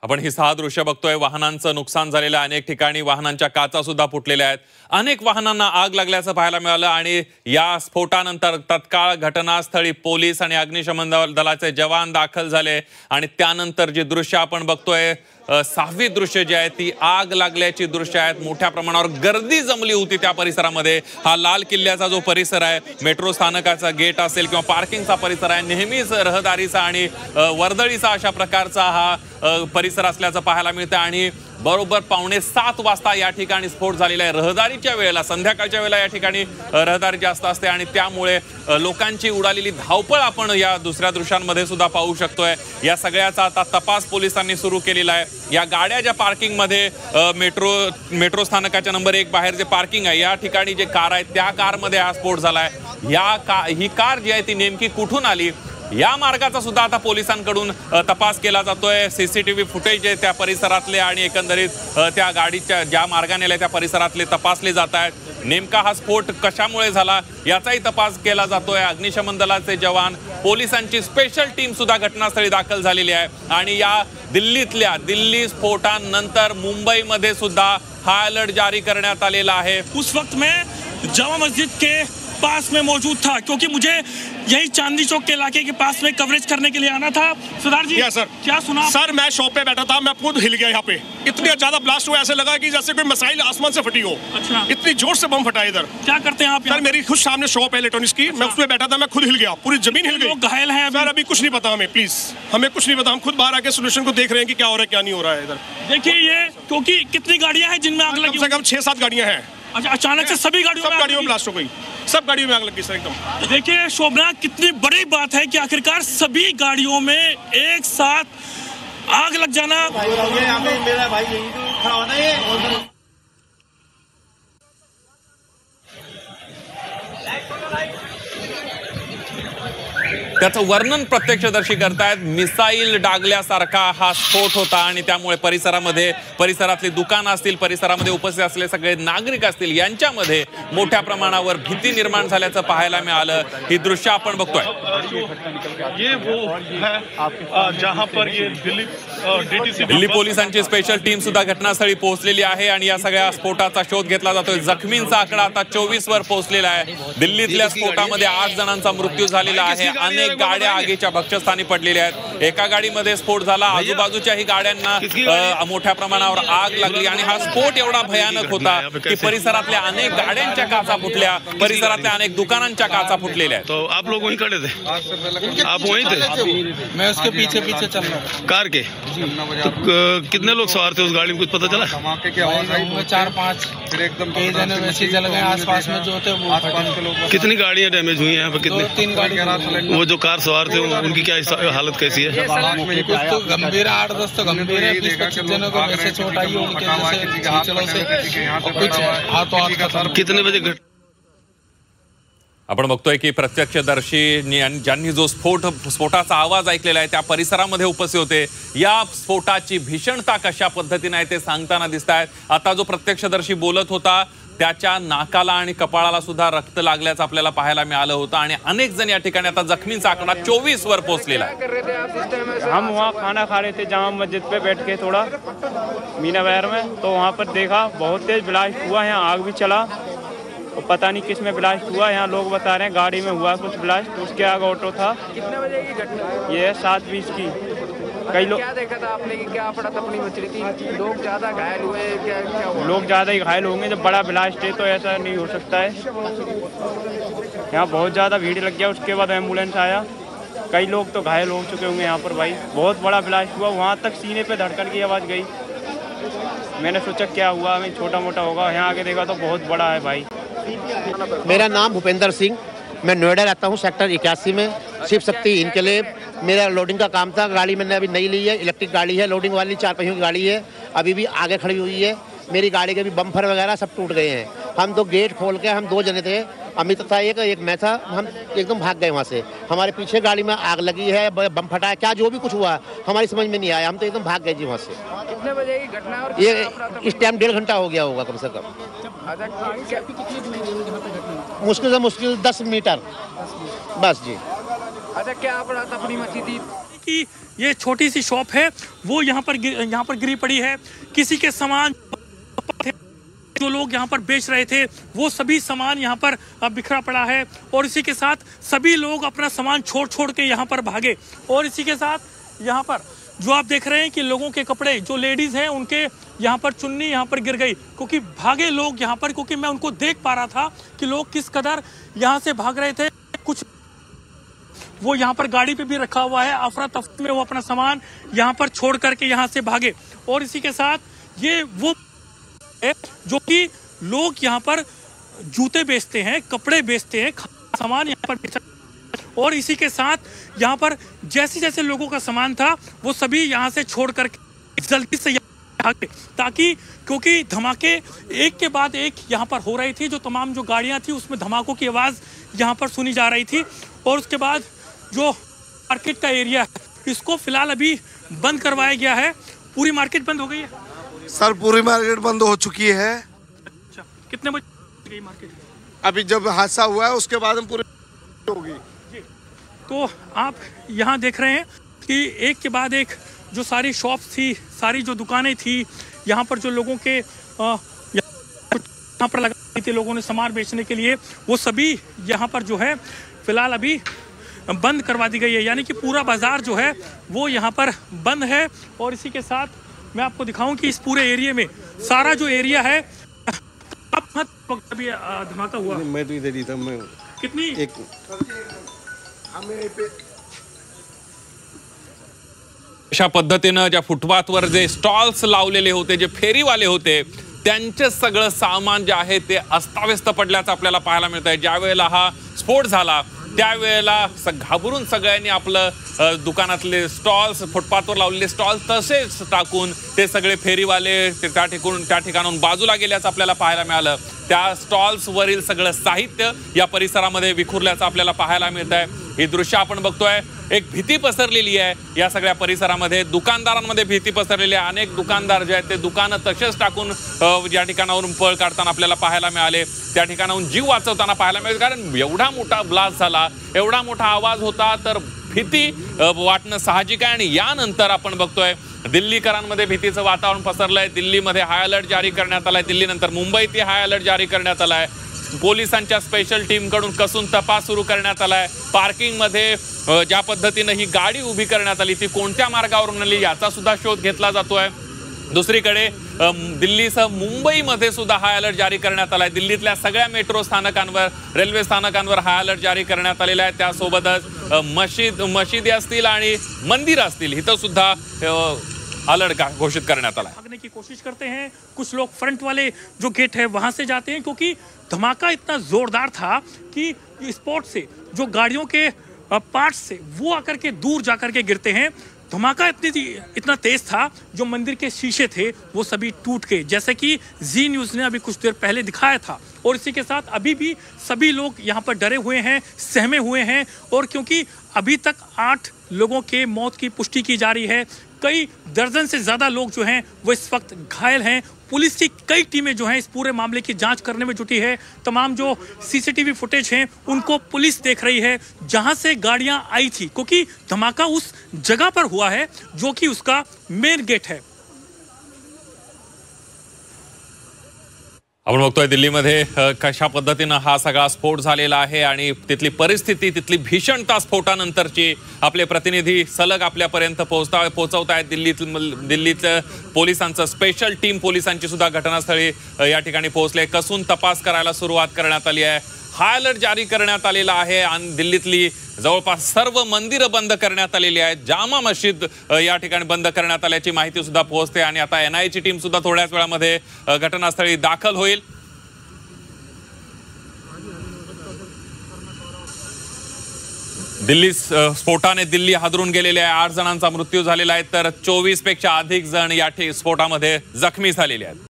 आपण ही 6 दृश्य बघतोय। वाहनांचं नुकसान झालेलं आहे, अनेक ठिकाणी वाहनांच्या काचा सुद्धा फुटलेल्या आहेत, अनेक वाहनांना आग लागल्याचं पाहायला मिळालं आणि या स्फोटानंतर तत्काळ घटनास्थळी पोलीस आणि अग्निशमन दलाचे जवान दाखल झाले आणि त्यानंतर जे दृश्य आपण बघतोय 6वी दृश्य जी आहे ती आग लागल्याची दृश्य आहेत। मोठ्या प्रमाणावर गर्दी जमली होती त्या परिसरामध्ये। हा लाल किल्ल्याचा जो परिसर आहे, मेट्रो स्थानकाचा गेट असेल किंवा पार्किंगचा परिसर आहे, नेहमीच रहदारीचा आणि वर्दळीचा अशा प्रकारचा हा परिसर असल्याचं पाहायला मिळतं आणि बरोबर 6:45 वाजता या ठिकाणी स्फोट झालेला आहे। रहदारीच्या वेळेला, संध्याकाळच्या वेळेला या ठिकाणी रहदारी जास्त असते आणि त्यामुळे लोकांची उडालेली धावपळ आपण या दुसऱ्या दृश्यांमध्ये सुद्धा पाहू शकतोय। या सगळ्याचा आता तपास पोलिसांनी सुरू केलेला आहे। या गाड्या ज्या पार्किंग मध्ये मेट्रो स्थानकाच्या नंबर 1 बाहेर जे पार्किंग आहे या ठिकाणी जे कार आहे त्या कारमध्ये हा स्फोट झालाय। ही कार जी आहे ती नेमकी कुठून आली या मार्गाचा सुद्धा आता पोलिसांकडून तपास केला जातोय। सीसीटीव्ही फुटेज आहे त्या परिसरातले आणि एकंदरीत त्या गाडीच्या ज्या मार्गाने आल्या त्या परिसरातले तपासले जात आहेत। नेमका हा स्फोट कशामुळे झाला याचाही तपास केला जातोय। अग्निशमन दलाचे जवान, पोलिसांची स्पेशल टीम सुद्धा घटनास्थळी दाखल झालेली आहे आणि या दिल्ली स्फोटानंतर मुंबईमध्ये सुद्धा हाय अलर्ट जारी करण्यात आलेला आहे। उस वक्त मैं जामा मस्जिद के पास में मौजूद था क्योंकि मुझे यही चांदनी चौक के इलाके के पास में कवरेज करने के लिए आना था। सरदार जी, सर क्या सुना? सर मैं शॉप पे बैठा था, मैं खुद हिल गया। यहाँ पे इतनी ज्यादा ब्लास्ट हुआ, ऐसे लगा कि जैसे कोई मिसाइल आसमान से फटी हो। अच्छा, इतनी जोर से बम फटा इधर। क्या करते हैं आप? सर मेरी खुद सामने शॉप है इलेक्ट्रॉनिक्स की। मैं उसमें बैठा था, मैं खुद हिल गया, पूरी जमीन हिल गई। लोग घायल हैं सर अभी कुछ नहीं पता हमें, प्लीज हमें कुछ नहीं पता। हम खुद बाहर आके सोल्यूशन को देख रहे हैं कि क्या हो रहा है क्या नहीं हो रहा है इधर। देखिए ये क्योंकि कितनी गाड़ियां हैं जिनमें आग लगी? कम से कम 6-7 गाड़ियां हैं। अच्छा, अचानक से सभी गाड़ियों में ब्लास्ट हो गई, सब गाड़ियों में आग लगी सर एकदम। देखिए शोभना, कितनी बड़ी बात है कि आखिरकार सभी गाड़ियों में एक साथ आग लग जाना। मेरा भाई यही खड़ा होना है। त्याचं वर्णन प्रत्यक्षदर्शी करतायत। मिसाईल डागल्यासारखा हा स्फोट होता आणि त्यामुळे परिसरातली दुकानं असतील, परिसरामध्ये उपस्थित असलेले सगळे नागरिक असतील, यांच्यामध्ये मोठ्या प्रमाणावर भीती निर्माण झाल्याचं पाहायला मिळालं। ही दृश्य आपण बघतोय। ये वो है जहां पर ये दिल्ली पोलिसांची स्पेशल टीम सुद्धा घटनास्थळी पोहोचलेली आहे आणि या सगळ्या स्फोटाचा शोध घेतला जातोय। जखमींचा आकडा आता 24 वर पोहोचलेला आहे। दिल्लीतल्या स्फोटामध्ये 8 जणांचा मृत्यू झालेला आहे। अनेक गाड्या आगीच्या भक्षस्थानी पडलेल्या आहेत। एका गाडीमध्ये स्फोट झाला, आजूबाजूच्याही गाड्यांना मोठ्या प्रमाणावर आग लागली आणि हा स्फोट एवढा भयानक होता की परिसरातल्या अनेक गाड्यांच्या काचा फुटल्या, परिसरातल्या अनेक दुकानांच्या काचा फुटलेल्या आहेत। तो आप लोग वहीं खड़े थे? आप वहीं थे? मैं उसके पीछे चल रहा था कार के। तो कितने लोग सवार थे उस गाड़ी में, कुछ पता चला? धमाके की आवाज आई, 4-5 फिर एकदम कई जने वैसे जल गए। आसपास में जो थे वो आसपास के लोग। कितनी गाड़ियां डैमेज हुई हैं यहाँ पे? कितनी? 2-3 गाड़ी। वो जो कार सवार थे उनकी क्या हालत कैसी है? कुछ तो गंभीर, 8-10 तो गंभीर है, 20-25 जनों को वैसे चोट आई है उनके जैसे कुछ हाथ। कितने बजे आपण बघतोय की प्रत्यक्षदर्शी ज्यांनी जो स्फोटाचा आवाज ऐकलेला आहे त्या परिसरामध्ये उपस्थित होते। या स्फोटाची भीषणता कशा पद्धतीने आहे ते सांगताना दिसतायत। आता जो प्रत्यक्षदर्शी बोलत होता त्याच्या नाकाला आणि कपाळाला सुद्धा रक्त लागल्याचं आपल्याला पाहायला मिळालं होतं आणि अनेक जण या ठिकाणी आता जखमींचा आकडा 24 वर पोहोचलेला आहे। हम वहाँ खाना खा रहे थे जामा मस्जिद पे बैठ के थोड़ा मीना बहर में, तो वहाँ पर देखा बहुत तेज ब्लास्ट हुआ, यहाँ आग भी चला और पता नहीं किस में ब्लास्ट हुआ। यहाँ लोग बता रहे हैं गाड़ी में हुआ कुछ ब्लास्ट, उसके आगे ऑटो था। कितने बजे की घटना है? ये 7:20 की। कई लोग, क्या देखा था आपने कि क्या पड़ा तपनी मच रही थी? लोग ज्यादा घायल हुए? क्या हुआ? लोग ज़्यादा ही घायल होंगे, जब बड़ा ब्लास्ट है तो ऐसा नहीं हो सकता है। यहाँ बहुत ज़्यादा भीड़ लग गया, उसके बाद एम्बुलेंस आया, कई लोग तो घायल हो चुके होंगे यहाँ पर। भाई बहुत बड़ा ब्लास्ट हुआ, वहाँ तक सीने पे धड़कन की आवाज़ गई। मैंने सोचा क्या हुआ, हमें छोटा मोटा होगा, यहाँ आके देखा तो बहुत बड़ा है भाई। मेरा नाम भूपेंद्र सिंह, मैं नोएडा रहता हूँ, सेक्टर 81 में। शिव शक्ति इनकलेब मेरा लोडिंग का काम था। गाड़ी मैंने अभी नई ली है, इलेक्ट्रिक गाड़ी है, लोडिंग वाली 4 पहियों की गाड़ी है, अभी भी आगे खड़ी हुई है। मेरी गाड़ी के भी बम्फर वगैरह सब टूट गए हैं। हम तो गेट खोल के, हम 2 जने थे, अमित था एक मैं था, हम एकदम भाग गए वहाँ से। हमारे पीछे गाड़ी में आग लगी है, बम फटा है, क्या जो भी कुछ हुआ हमारी समझ में नहीं आया, हम तो एकदम भाग गए जी वहाँ से। कितने बजे की घटना है? और ये इस टाइम 1.5 घंटा हो गया होगा कम से कम। मुश्किल से मुश्किल 10 मीटर बस जी। अच्छा, क्या अपना तपनी मची थी? कि ये छोटी सी शॉप है वो यहाँ पर गिरी पड़ी है। किसी के सामान जो लोग यहाँ पर बेच रहे थे वो सभी सामान यहाँ पर बिखरा पड़ा है और इसी के साथ सभी लोग अपना सामान छोड़ के यहाँ पर भागे। और इसी के साथ यहाँ पर जो आप देख रहे हैं कि लोगों के कपड़े, जो लेडीज हैं उनके यहाँ पर चुन्नी यहाँ पर गिर गई क्योंकि भागे लोग यहाँ पर, क्योंकि मैं उनको देख पा रहा था कि लोग किस कदर यहाँ से भाग रहे थे। कुछ वो यहाँ पर गाड़ी पे भी रखा हुआ है, अफरा तफरी में वो अपना सामान यहाँ पर छोड़ करके यहाँ से भागे। और इसी के साथ ये वो है जो कि लोग यहाँ पर जूते बेचते हैं, कपड़े बेचते हैं, सामान यहाँ पर बेचते हैं। और इसी के साथ यहाँ पर जैसे जैसे लोगों का सामान था वो सभी यहाँ से छोड़ करके जल्दी से भागे, ताकि क्योंकि धमाके एक के बाद एक यहाँ पर हो रही थी। जो तमाम जो गाड़ियाँ थी उसमें धमाकों की आवाज़ यहाँ पर सुनी जा रही थी। और उसके बाद जो मार्केट का एरिया है इसको फिलहाल अभी बंद करवाया गया है। पूरी मार्केट बंद हो गई है सर, पूरी मार्केट बंद हो चुकी है। अच्छा, कितने बजे गई मार्केट? अभी जब हादसा हुआ है उसके बाद हम पूरी होगी। तो आप यहाँ देख रहे हैं कि एक के बाद एक जो सारी शॉप्स थी, सारी जो दुकानें थी, यहाँ पर जो लोगों के यहाँ पर लगा थे लोगों ने सामान बेचने के लिए, वो सभी यहाँ पर जो है फिलहाल अभी बंद करवा दी गई है। यानी कि पूरा बाजार जो है वो यहाँ पर बंद है। और इसी के साथ मैं आपको दिखाऊं कि इस पूरे एरिया में सारा जो एरिया है अभी धमाका हुआ। मैं तो इधर ही था। मैं कितनी अशा पद्धतीनं ज्या फुटपाथवर जे स्टॉल्स लावलेले होते, जे फेरीवाले होते, त्यांचे सगळं सामान जे आहे ते अस्ताव्यस्त पडल्याचं आपल्याला पाहायला मिळत आहे। ज्या वेळेला हा स्फोट झाला त्यावेळेला घाबरून सगळ्यांनी आपलं दुकानातले स्टॉल्स, फुटपाथवर लावलेले स्टॉल्स तसेच टाकून ते सगळे फेरीवाले त्या ठिकाणाहून बाजूला गेल्याचं आपल्याला पाहायला मिळालं। त्या स्टॉल्सवरील सगळं साहित्य या परिसरामध्ये विखुरल्याचं आपल्याला पाहायला मिळत आहे। ही दृश्य आपण बघतोय, एक भीती पसरलेली आहे या सगळ्या परिसरामध्ये। दुकानदारांमध्ये भीती पसरलेली आहे। अनेक दुकानदार जे आहेत ते दुकानं तसेच टाकून या ठिकाणावरून पळ काढताना आपल्याला पाहायला मिळाले, त्या ठिकाणाहून जीव वाचवताना पाहायला मिळाले। कारण एवढा मोठा ब्लास्ट झाला, एवढा मोठा आवाज होता, तर भीती वाटणं साहजिक आहे। आणि यानंतर आपण बघतोय दिल्लीकरांमध्ये भीतीचं वातावरण पसरलंय। दिल्लीमध्ये हाय अलर्ट जारी करण्यात आलाय। दिल्लीनंतर मुंबईत हाय अलर्ट जारी करण्यात आलाय। पोलिसांच्या स्पेशल टीम कडून कसून तपास सुरू करण्यात आलाय। पार्किंग मध्ये ज्या पद्धतीने ही गाडी उभी करण्यात आली ती कोणत्या मार्गावरून आली याचा सुद्धा शोध घेतला जातोय। दुसरीकडे दिल्लीसह मुंबईमध्ये सुद्धा हाय अलर्ट जारी करण्यात आलाय। दिल्लीतल्या सगळ्या मेट्रो स्थानकांवर, रेल्वे स्थानकांवर हाय अलर्ट जारी करण्यात आलेला आहे। त्यासोबतच मशिदी असतील आणि मंदिर असतील इथं सुद्धा अलर्ट घोषित करण्यात आला है। भागने की कोशिश करते हैं, कुछ लोग फ्रंट वाले जो गेट है वहां से जाते हैं क्योंकि धमाका इतना जोरदार था कि स्पॉट से जो गाड़ियों के पार्ट्स से वो आकर के दूर जाकर के गिरते हैं। धमाका इतना तेज था जो मंदिर के शीशे थे वो सभी टूट गए, जैसे कि जी न्यूज़ ने अभी कुछ देर पहले दिखाया था। और इसी के साथ अभी भी सभी लोग यहाँ पर डरे हुए हैं, सहमे हुए हैं। और क्योंकि अभी तक 8 लोगों के मौत की पुष्टि की जा रही है, कई दर्जन से ज़्यादा लोग जो हैं वो इस वक्त घायल हैं। पुलिस की कई टीमें जो हैं इस पूरे मामले की जांच करने में जुटी है। तमाम जो सीसीटीवी फुटेज हैं उनको पुलिस देख रही है जहां से गाड़ियां आई थी, क्योंकि धमाका उस जगह पर हुआ है जो कि उसका मेन गेट है। आपण बघतोय दिल्लीमध्ये कशा पद्धतीनं हा सगळा स्फोट झालेला आहे आणि तिथली परिस्थिती, तिथली भीषणता स्फोटानंतरची आपले प्रतिनिधी सलग आपल्यापर्यंत पोहोचवत आहेत। दिल्लीतलं पोलिसांचं स्पेशल टीम पोलिसांची सुद्धा घटनास्थळी या ठिकाणी पोहोचले, कसून तपास करायला सुरुवात करण्यात आली आहे। हाय अलर्ट जारी करण्यात आलेला आहे आणि दिल्लीतली जवळपास सर्व मंदिरं बंद करण्यात आलेली आहेत। जामा मस्जिद या ठिकाणी बंद करण्यात आल्याची माहिती सुद्धा पोहोचते आणि आता एनआयची टीम सुद्धा थोड्याच वेळामध्ये घटनास्थळी दाखल होईल। दिल्ली स्फोटाने दिल्ली हादरून गेलेले आहे। 8 जणांचा मृत्यू झालेला आहे तर 24 पेक्षा अधिक जण या स्फोटामध्ये जखमी झालेले आहेत।